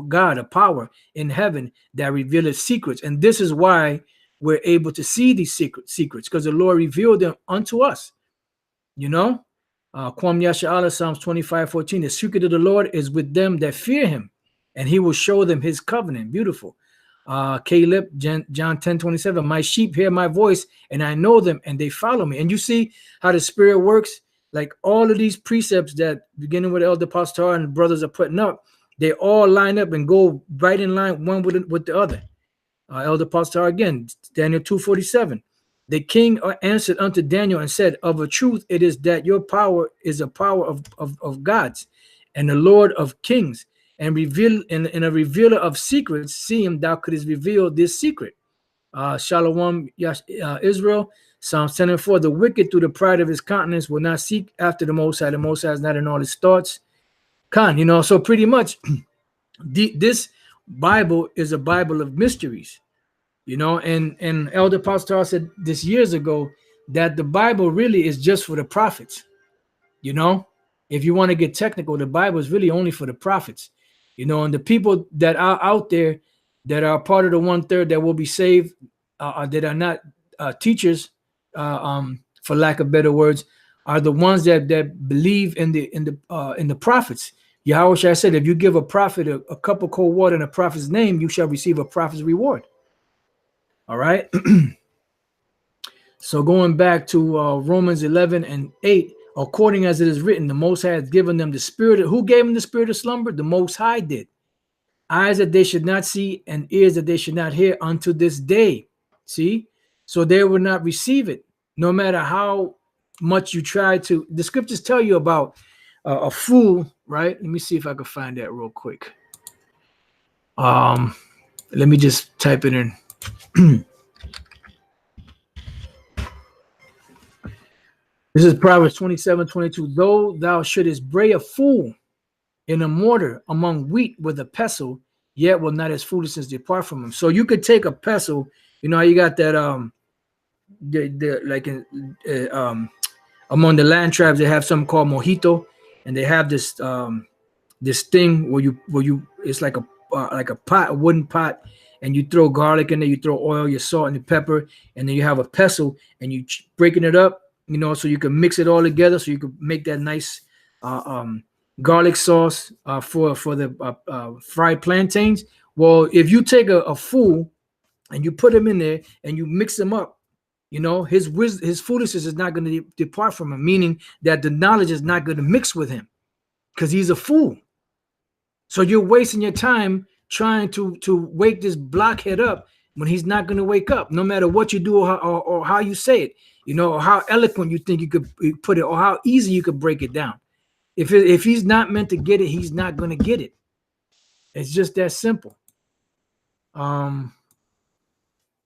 God, a power in heaven that revealeth secrets, and this is why we're able to see these secrets, because the Lord revealed them unto us. You know, Kwam Yasha Allah, Psalms 25:14. The secret of the Lord is with them that fear him, and he will show them his covenant. Beautiful. Caleb, John 10:27. My sheep hear my voice, and I know them, and they follow me. And you see how the Spirit works. Like all of these precepts that beginning with Elder Pastor and the brothers are putting up, they all line up and go right in line one with the other. Elder Pastor again, Daniel 2:47. The king answered unto Daniel and said, of a truth it is that your power is a power of gods and the Lord of kings, and reveal and a revealer of secrets. See him, thou couldst reveal this secret. Shalom, Israel. Psalms 10:4. The wicked through the pride of his countenance will not seek after the Most High. The Most High is not in all his thoughts. You know, so pretty much this Bible is a Bible of mysteries, you know, and Elder Pastor said this years ago that the Bible really is just for the prophets. You know, if you want to get technical, the Bible is really only for the prophets, you know, and the people that are out there that are part of the 1/3 that will be saved, that are not teachers, for lack of better words, are the ones that believe in the prophets. Yahushua said, if you give a prophet a cup of cold water in a prophet's name, you shall receive a prophet's reward. All right. So going back to Romans 11:8, according as it is written, the Most High has given them the spirit. Who gave them the spirit of slumber? The Most High did. Eyes that they should not see and ears that they should not hear unto this day. See? So they will not receive it, no matter how much you try to. The scriptures tell you about a fool, right? Let me see if I can find that real quick. Let me just type it in. This is Proverbs 27:22. Though thou shouldest bray a fool in a mortar among wheat with a pestle, yet will not his foolishness depart from him. So you could take a pestle You know how you got that like in among the land tribes, they have something called mojito, and they have this thing where you it's like a pot, a wooden pot, and you throw garlic in there, you throw oil, your salt and the pepper, and then you have a pestle, and you breaking it up, you know, so you can mix it all together, so you can make that nice garlic sauce for the fried plantains. Well, if you take a fool and you put him in there and you mix them up, you know, his foolishness is not going to depart from him, meaning that the knowledge is not going to mix with him because he's a fool. So you're wasting your time trying to wake this blockhead up when he's not going to wake up, no matter what you do or how you say it, you know, or how eloquent you think you could put it, or how easy you could break it down. If he's not meant to get it, he's not going to get it. It's just that simple.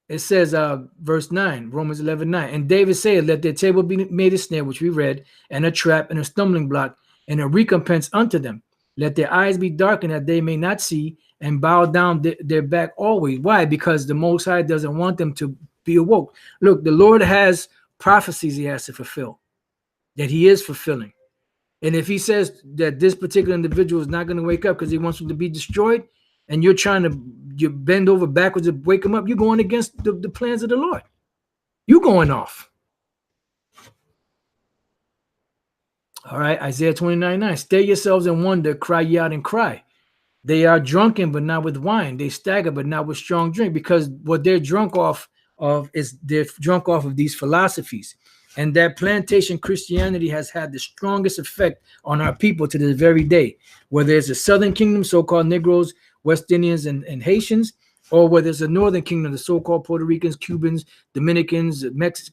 It says, verse 9, Romans 11:9, and David said, let their table be made a snare, which we read, and a trap and a stumbling block, and a recompense unto them. Let their eyes be darkened that they may not see, and bow down their back always. Why? Because the Most High doesn't want them to be awoke. Look, the Lord has prophecies he has to fulfill, that he is fulfilling. And if he says that this particular individual is not going to wake up because he wants them to be destroyed, and you're trying to bend over backwards to wake him up, you're going against the plans of the Lord. You're going off. All right, Isaiah 29:9. Stay yourselves and wonder, cry ye out and cry. They are drunken, but not with wine. They stagger, but not with strong drink, because what they're drunk off of is they're drunk off of these philosophies. And that plantation Christianity has had the strongest effect on our people to this very day, whether it's a Southern Kingdom, so-called Negroes, West Indians, and Haitians, or whether it's a Northern Kingdom, the so-called Puerto Ricans, Cubans, Dominicans,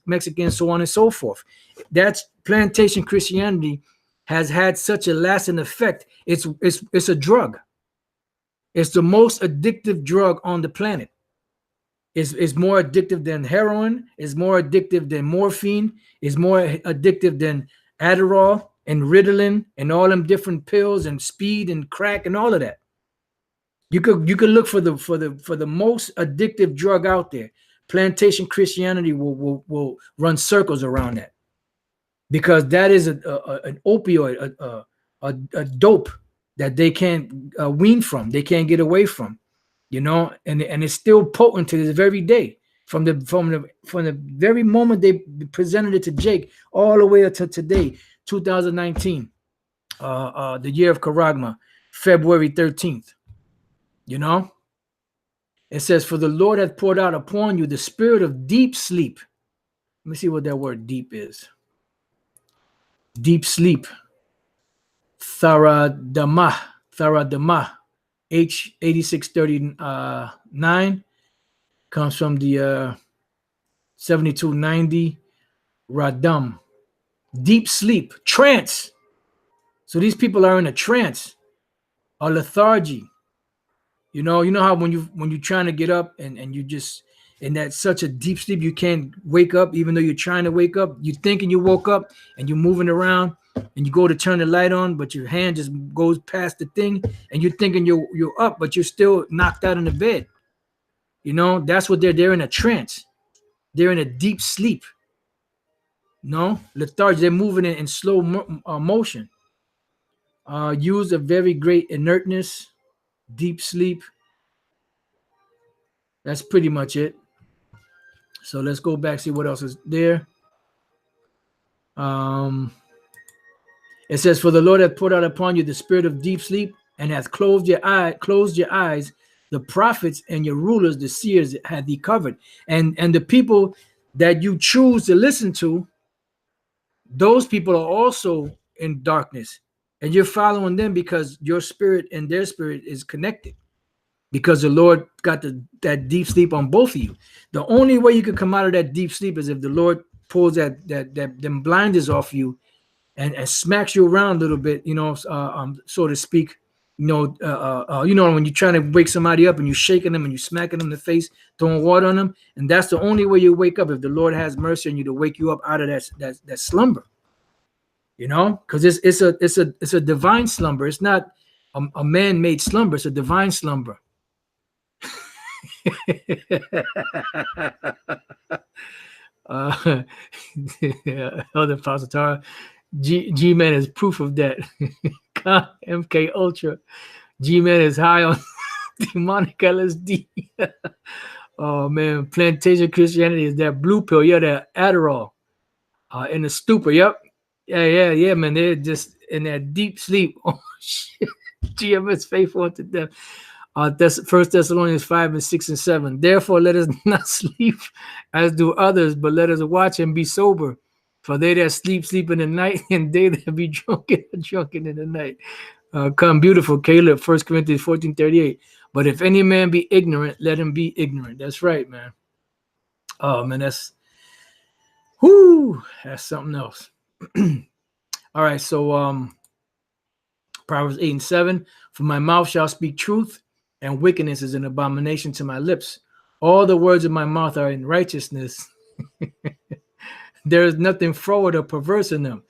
Mexicans, so on and so forth. That's plantation Christianity has had such a lasting effect. It's a drug. It's the most addictive drug on the planet. It's more addictive than heroin. It's more addictive than morphine. It's more addictive than Adderall and Ritalin and all them different pills and speed and crack and all of that. You could look for the most addictive drug out there. Plantation Christianity will run circles around that, because that is an opioid, a dope that they can't wean from, they can't get away from, you know, and it's still potent to this very day. From the very moment they presented it to Jake all the way up to today, 2019, the year of Karagma, February 13th. You know, it says, for the Lord hath poured out upon you the spirit of deep sleep. Let me see what that word deep is. Deep sleep. Tharadama, H8639, comes from the 7290 Radam. Deep sleep, trance. So these people are in a trance, a lethargy. You know how when you're trying to get up and you just in that such a deep sleep, you can't wake up, even though you're trying to wake up. You're thinking you woke up and you're moving around and you go to turn the light on, but your hand just goes past the thing and you're thinking you're up, but you're still knocked out in the bed. You know, that's what they're in a trance. They're in a deep sleep. No, lethargy. They're moving in slow motion. Use a very great inertness. Deep sleep. That's pretty much it. So let's go back, see what else is there. It says, for the Lord hath poured out upon you the spirit of deep sleep, and hath closed your eyes, the prophets and your rulers, the seers, hath he covered. And the people that you choose to listen to, those people are also in darkness. And you're following them because your spirit and their spirit is connected. Because the Lord got that deep sleep on both of you. The only way you can come out of that deep sleep is if the Lord pulls them blinders off you and smacks you around a little bit, you know, so to speak. You know, when you're trying to wake somebody up and you're shaking them and you're smacking them in the face, throwing water on them, and that's the only way you wake up, if the Lord has mercy on you to wake you up out of that slumber. You know, because it's a divine slumber. It's not a man-made slumber. It's a divine slumber. uh, Elder Pastor G-Man is proof of that. MK Ultra. G-Man is high on demonic LSD. Oh man, plantation Christianity is that blue pill. Yeah, that Adderall. In the stupor. Yep. Yeah, man. They're just in that deep sleep. Oh shit. GMS faithful unto death. That's 1 Thessalonians 5 and 6 and 7. Therefore, let us not sleep as do others, but let us watch and be sober. For they that sleep in the night, and they that be drunken in the night. Come beautiful, Caleb, 1 Corinthians 14:38. But if any man be ignorant, let him be ignorant. That's right, man. Oh man, that's something else. All right, so Proverbs 8 and 7. For my mouth shall speak truth, and wickedness is an abomination to my lips. All the words of my mouth are in righteousness. There is nothing froward or perverse in them.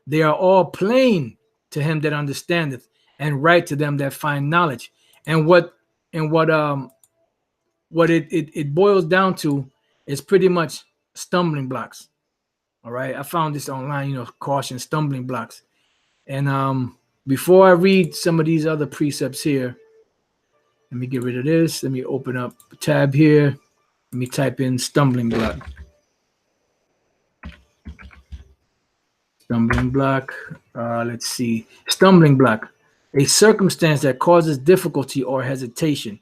They are all plain to him that understandeth, and right to them that find knowledge. And what it boils down to is pretty much stumbling blocks. All right, I found this online, caution stumbling blocks. And before I read some of these other precepts here, let me get rid of this. Let me open up a tab here. Let me type in stumbling block. Stumbling block. Let's see. Stumbling block. A circumstance that causes difficulty or hesitation.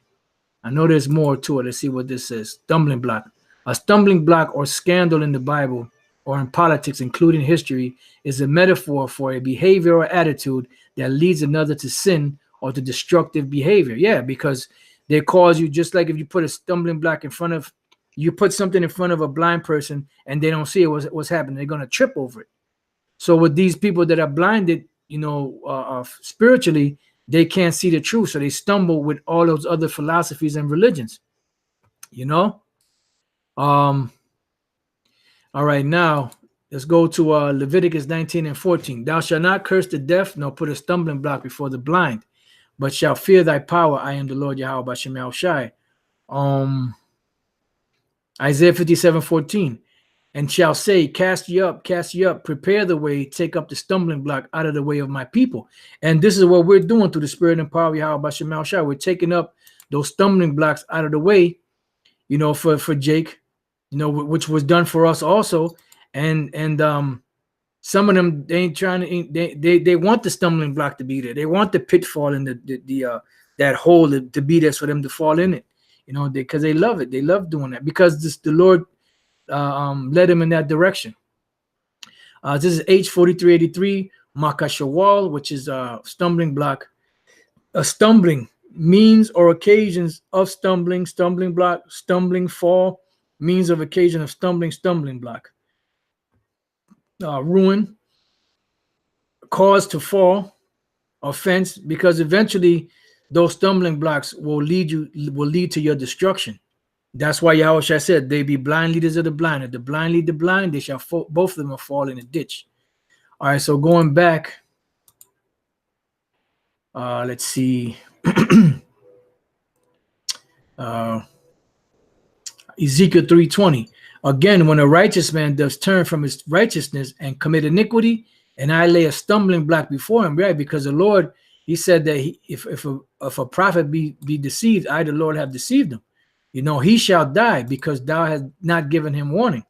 I know there's more to it. Let's see what this says. Stumbling block. A stumbling block or scandal in the Bible or in politics, including history, is a metaphor for a behavior or attitude that leads another to sin or to destructive behavior. Yeah, because they cause you, just like if you put a stumbling block in front of, you put something in front of a blind person and they don't see it, what's happening. They're going to trip over it. So with these people that are blinded, spiritually, they can't see the truth. So they stumble with all those other philosophies and religions, All right, now let's go to Leviticus 19 and 14. Thou shalt not curse the deaf, nor put a stumbling block before the blind, but shall fear thy power. I am the Lord Yahweh Bashem Yahushai. Isaiah 57:14. And shall say, cast ye up, prepare the way, take up the stumbling block out of the way of my people. And this is what we're doing through the spirit and power of Yahweh Bashem Yahushai. We're taking up those stumbling blocks out of the way, for Jake, which was done for us also. And some of them, they ain't trying to, they want the stumbling block to be there. They want the pitfall and the that hole to be there for them to fall in it, because they love it. They love doing that because the Lord led him in that direction. This is H4383 Makashawal, which is a stumbling block. A stumbling means or occasions of stumbling block, stumbling, fall, means of occasion of stumbling block. Ruin, cause to fall, offense, because eventually those stumbling blocks will lead to your destruction. That's why Yahushua said, they be blind leaders of the blind. If the blind lead the blind, they shall both of them will fall in a ditch. All right, so going back, let's see. Ezekiel 3:20. Again, when a righteous man does turn from his righteousness and commit iniquity, and I lay a stumbling block before him, right? Because the Lord, he said that if a prophet be deceived, I, the Lord, have deceived him. He shall die because thou hast not given him warning.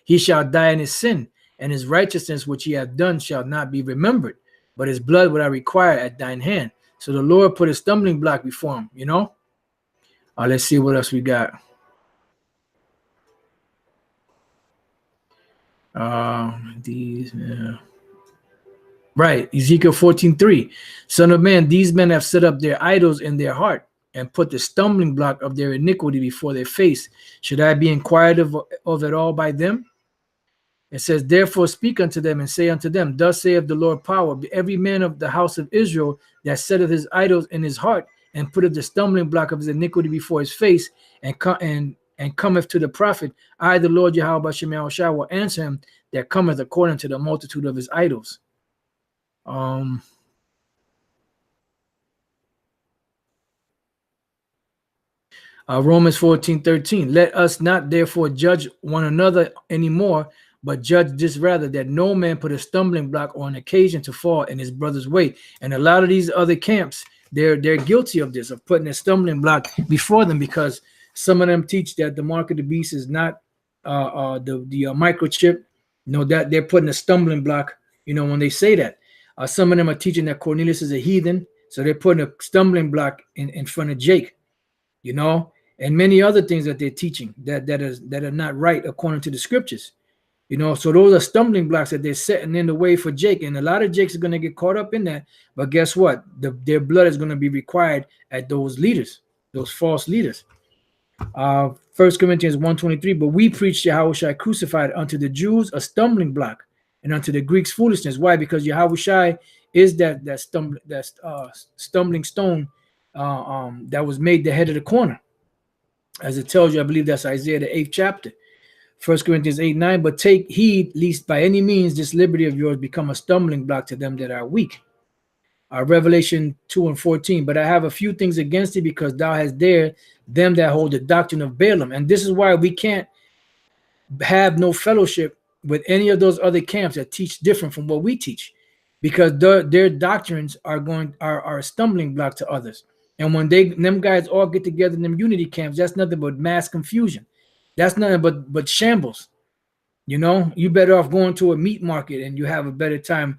He shall die in his sin, and his righteousness which he hath done shall not be remembered, but his blood would I require at thine hand. So the Lord put a stumbling block before him, Let's see what else we got. Right, Ezekiel 14:3. Son of man, these men have set up their idols in their heart and put the stumbling block of their iniquity before their face. Should I be inquired of it all by them? It says, therefore speak unto them and say unto them, thus saith the Lord power, every man of the house of Israel that setteth his idols in his heart and putteth the stumbling block of his iniquity before his face and cometh to the prophet, I, the Lord Yahweh Bashem Yahushua, will answer him that cometh according to the multitude of his idols. Romans 14:13. Let us not therefore judge one another anymore, but judge this rather, that no man put a stumbling block or an occasion to fall in his brother's way. And a lot of these other camps, they're guilty of this, of putting a stumbling block before them, because some of them teach that the mark of the beast is not the microchip. You know, that they're putting a stumbling block, you know, when they say that. Some of them are teaching that Cornelius is a heathen, so they're putting a stumbling block in front of Jake, you know, and many other things that they're teaching that are not right according to the scriptures, you know. So those are stumbling blocks that they're setting in the way for Jake, and a lot of Jakes are going to get caught up in that. But guess what? Their blood is going to be required at those leaders, those false leaders. 1 Corinthians 1:23. But we preach Yahushua crucified, unto the Jews a stumbling block, and unto the Greeks foolishness. Why? Because Yahushua is that stumbling stone that was made the head of the corner, as it tells you. I believe that's Isaiah the 8th chapter, 1 Corinthians 8:9. But take heed, lest by any means this liberty of yours become a stumbling block to them that are weak. Revelation 2:14. But I have a few things against thee, because thou hast dared them that hold the doctrine of Balaam. And this is why we can't have no fellowship with any of those other camps that teach different from what we teach, because their doctrines are a stumbling block to others. And when them guys all get together in them unity camps, that's nothing but mass confusion. That's nothing but shambles. You know, you better off going to a meat market, and you have a better time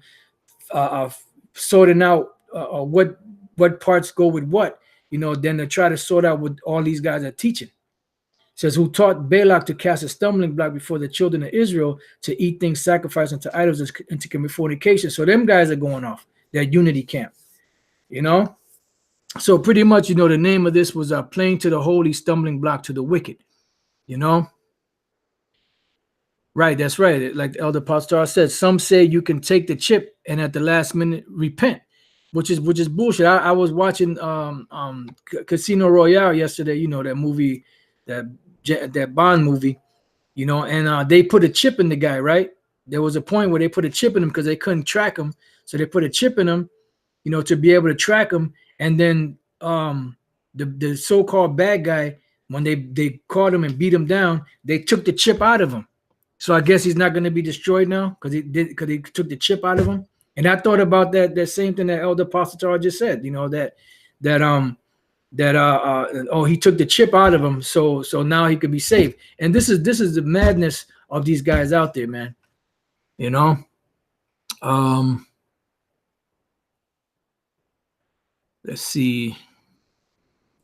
sorting out what parts go with what, you know, than to try to sort out what all these guys are teaching. It says, who taught Balak to cast a stumbling block before the children of Israel, to eat things sacrificed unto idols and to commit fornication. So them guys are going off that unity camp, you know. So pretty much, you know, the name of this was playing to the holy, stumbling block to the wicked, you know. Right, that's right. Like Elder Pastor said, some say you can take the chip and at the last minute repent, which is bullshit. I was watching Casino Royale yesterday, you know, that movie, that Bond movie, you know, and they put a chip in the guy, right? There was a point where they put a chip in him because they couldn't track him. So they put a chip in him, you know, to be able to track him. And then the so-called bad guy, when they caught him and beat him down, they took the chip out of him. So I guess he's not going to be destroyed now because he took the chip out of him. And I thought about that same thing that Elder Pastor just said, you know, he took the chip out of him, so now he could be saved. And this is the madness of these guys out there, man. You know. Let's see.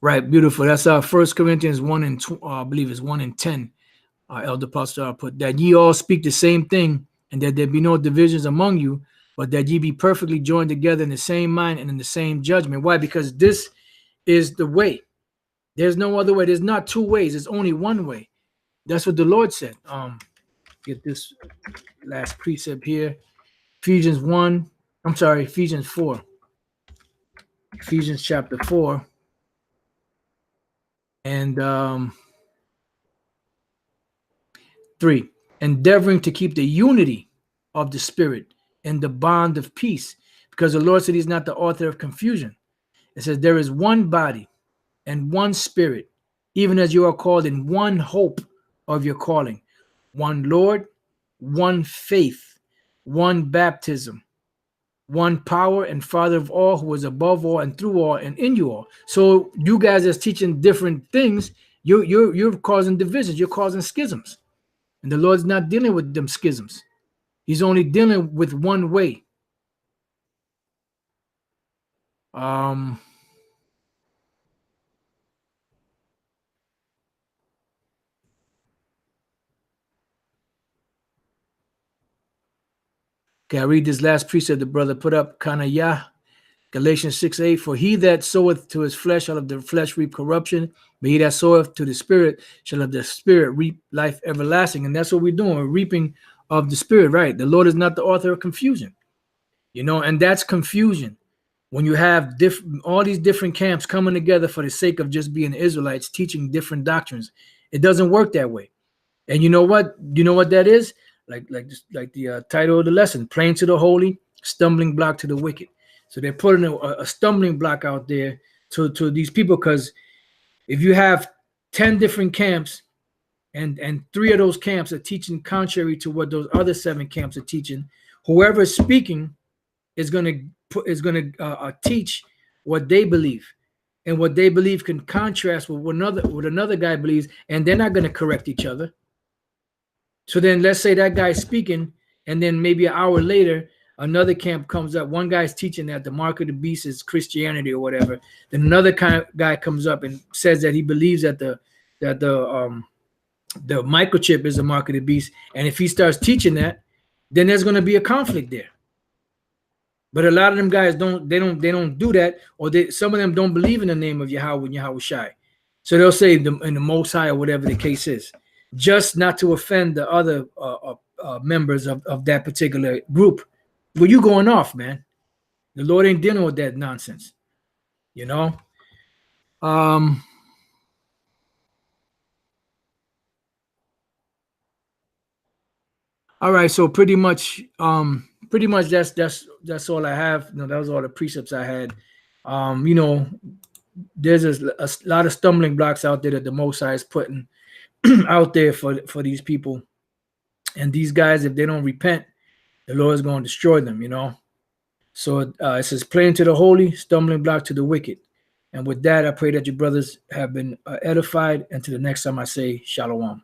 Right, beautiful. That's 1 Corinthians 1:2, I believe it's 1:10. Elder Pastor put that ye all speak the same thing, and that there be no divisions among you, but that ye be perfectly joined together in the same mind and in the same judgment. Why? Because this is the way. There's no other way. There's not two ways. There's only one way. That's what the Lord said. Get this last precept here. Ephesians 4. Ephesians chapter 4. And 3. Endeavoring to keep the unity of the Spirit and the bond of peace, because the Lord said he's not the author of confusion. It says there is one body and one Spirit, even as you are called in one hope of your calling, one Lord, one faith, one baptism, one power and Father of all, who is above all and through all and in you all. So you guys are teaching different things. You're causing divisions. You're causing schisms. And the Lord's not dealing with them schisms. He's only dealing with one way. Okay, I read this last precept the brother put up, Kanayah, Galatians 6:8. For he that soweth to his flesh shall of the flesh reap corruption, but he that soweth to the Spirit shall of the Spirit reap life everlasting. And that's what we're doing. We're reaping of the Spirit, right? The Lord is not the author of confusion, you know, and that's confusion. When you have all these different camps coming together for the sake of just being Israelites, teaching different doctrines, it doesn't work that way. And you know what? You know what that is? Like the title of the lesson, plain to the holy, stumbling block to the wicked. So they're putting a stumbling block out there to these people, because if you have 10 different camps, and 3 of those camps are teaching contrary to what those other 7 camps are teaching, whoever is speaking is going to teach what they believe, and what they believe can contrast with what another guy believes, and they're not going to correct each other. So then let's say that guy's speaking, and then maybe an hour later another camp comes up. One guy's teaching that the mark of the beast is Christianity or whatever. Then another guy comes up and says that he believes that the microchip is the mark of the beast. And if he starts teaching that, then there's going to be a conflict there. But a lot of them guys don't do that, or some of them don't believe in the name of Yahweh and Yahweh Shai. So they'll say in the Most High or whatever the case is, just not to offend the other members of that particular group. Well, you going off, man. The Lord ain't dealing with that nonsense, you know. All right, so pretty much that's all I have. That was all the precepts I had. There's a lot of stumbling blocks out there that the Most High is putting out there for these people, and these guys, if they don't repent, the Lord is going to destroy them, So it says, "Plain to the holy, stumbling block to the wicked." And with that, I pray that your brothers have been edified. And to the next time, I say, Shalom.